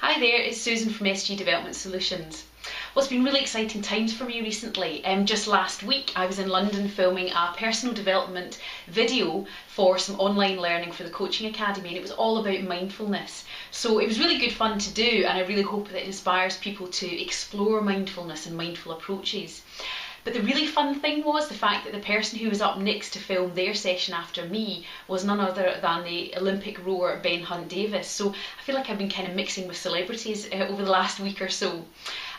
Hi there, it's Susan from SG Development Solutions. Well, it's been really exciting times for me recently. Just last week I was in London filming a personal development video for some online learning for the Coaching Academy, and it was all about mindfulness. So it was really good fun to do, and I really hope that it inspires people to explore mindfulness and mindful approaches. But the really fun thing was the fact that the person who was up next to film their session after me was none other than the Olympic rower Ben Hunt Davis. So I feel like I've been kind of mixing with celebrities over the last week or so.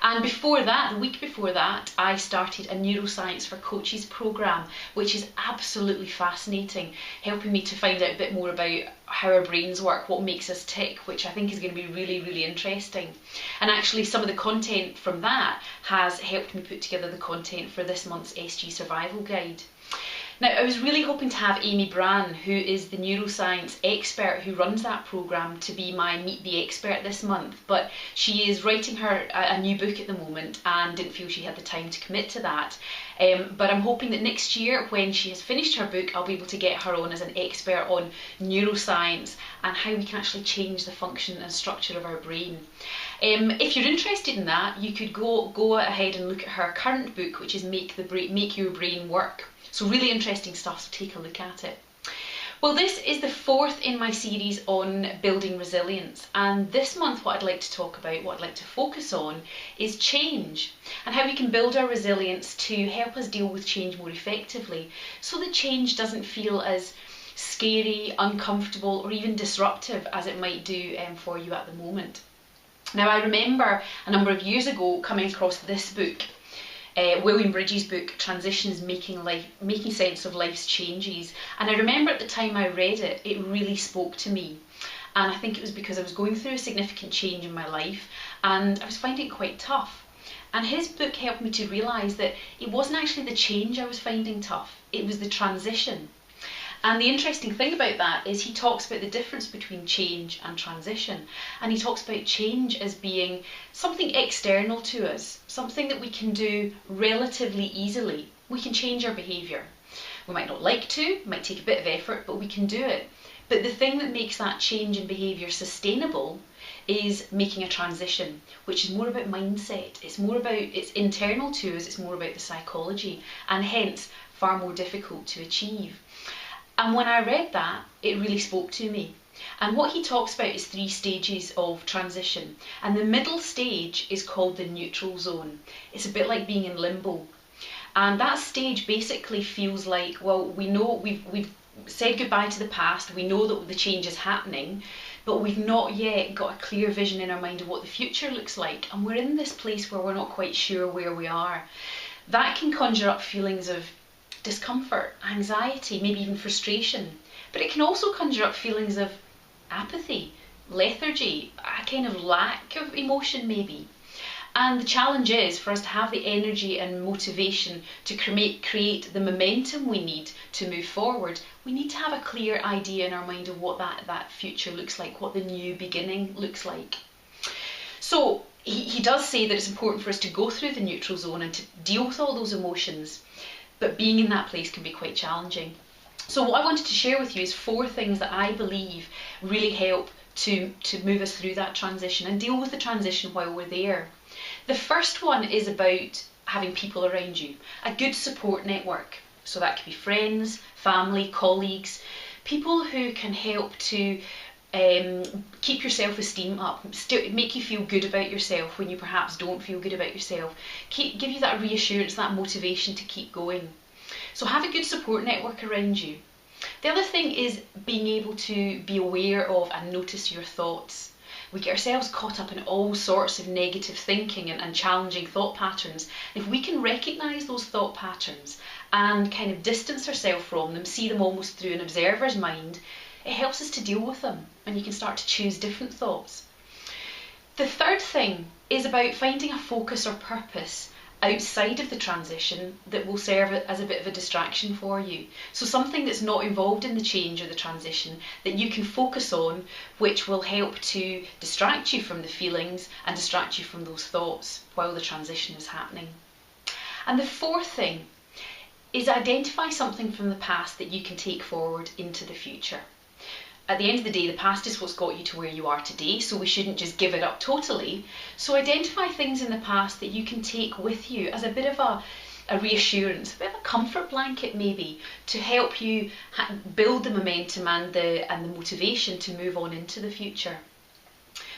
And before that, the week before that, I started a Neuroscience for Coaches programme, which is absolutely fascinating, helping me to find out a bit more about how our brains work, what makes us tick, which I think is going to be really, really interesting. And actually some of the content from that has helped me put together the content for this month's SG Survival Guide. Now, I was really hoping to have Amy Brann, who is the neuroscience expert who runs that programme, to be my Meet the Expert this month, but she is writing a new book at the moment and didn't feel she had the time to commit to that. But I'm hoping that next year, when she has finished her book, I'll be able to get her on as an expert on neuroscience and how we can actually change the function and structure of our brain. If you're interested in that, you could go ahead and look at her current book, which is Make Your Brain Work. So really interesting stuff, so take a look at it. Well, this is the fourth in my series on building resilience, and this month what I'd like to talk about, what I'd like to focus on, is change and how we can build our resilience to help us deal with change more effectively, so that change doesn't feel as scary, uncomfortable, or even disruptive as it might do for you at the moment. Now, I remember a number of years ago coming across this book, William Bridges' book, Transitions, Making Sense of Life's Changes. And I remember at the time I read it, it really spoke to me. And I think it was because I was going through a significant change in my life and I was finding it quite tough. And his book helped me to realise that it wasn't actually the change I was finding tough, it was the transition. And the interesting thing about that is he talks about the difference between change and transition. And he talks about change as being something external to us, something that we can do relatively easily. We can change our behaviour. We might not like to, it might take a bit of effort, but we can do it. But the thing that makes that change in behaviour sustainable is making a transition, which is more about mindset. It's internal to us, it's more about the psychology, and hence far more difficult to achieve. And when I read that, it really spoke to me. And what he talks about is 3 stages of transition. And the middle stage is called the neutral zone. It's a bit like being in limbo. And that stage basically feels like, well, we know we've said goodbye to the past, we know that the change is happening, but we've not yet got a clear vision in our mind of what the future looks like. And we're in this place where we're not quite sure where we are. That can conjure up feelings of discomfort, anxiety, maybe even frustration. But it can also conjure up feelings of apathy, lethargy, a kind of lack of emotion maybe. And the challenge is for us to have the energy and motivation to create the momentum we need to move forward. We need to have a clear idea in our mind of what that future looks like, what the new beginning looks like. So he does say that it's important for us to go through the neutral zone and to deal with all those emotions. But being in that place can be quite challenging. So what I wanted to share with you is 4 things that I believe really help to move us through that transition and deal with the transition while we're there. The first one is about having people around you, a good support network. So that could be friends, family, colleagues, people who can help to keep your self-esteem up, make you feel good about yourself when you perhaps don't feel good about yourself, give you that reassurance, that motivation to keep going. So have a good support network around you. The other thing is being able to be aware of and notice your thoughts. We get ourselves caught up in all sorts of negative thinking and challenging thought patterns. If we can recognise those thought patterns and kind of distance ourselves from them, see them almost through an observer's mind, it helps us to deal with them, and you can start to choose different thoughts. The third thing is about finding a focus or purpose outside of the transition that will serve as a bit of a distraction for you. So something that's not involved in the change or the transition that you can focus on, which will help to distract you from the feelings and distract you from those thoughts while the transition is happening. And the fourth thing is identify something from the past that you can take forward into the future. at the end of the day, the past is what's got you to where you are today, so we shouldn't just give it up totally. So identify things in the past that you can take with you as a bit of a reassurance, a bit of a comfort blanket maybe, to help you build the momentum and the motivation to move on into the future.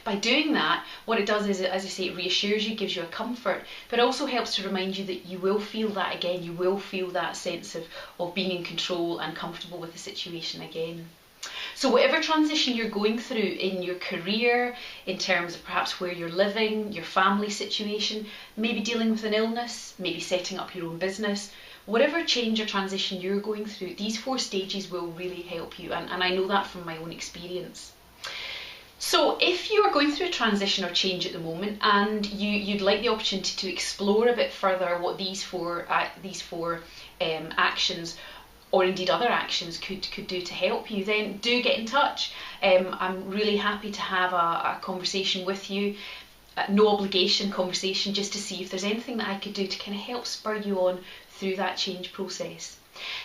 By doing that, what it does is, as I say, it reassures you, gives you a comfort, but also helps to remind you that you will feel that again. You will feel that sense of being in control and comfortable with the situation again. So whatever transition you're going through in your career, in terms of perhaps where you're living, your family situation, maybe dealing with an illness, maybe setting up your own business, whatever change or transition you're going through, these 4 stages will really help you, and I know that from my own experience. So if you are going through a transition or change at the moment and you'd like the opportunity to explore a bit further what these four actions, or indeed other actions, could do to help you, then do get in touch. I'm really happy to have a conversation with you, no obligation conversation, just to see if there's anything that I could do to kind of help spur you on through that change process.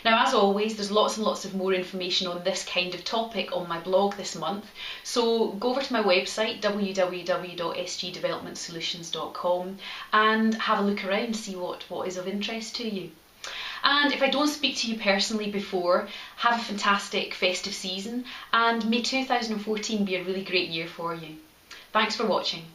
Now, as always, there's lots and lots of more information on this kind of topic on my blog this month, so go over to my website www.sgdevelopmentsolutions.com and have a look around, see what is of interest to you. And if I don't speak to you personally before, have a fantastic festive season, and may 2014 be a really great year for you. Thanks for watching.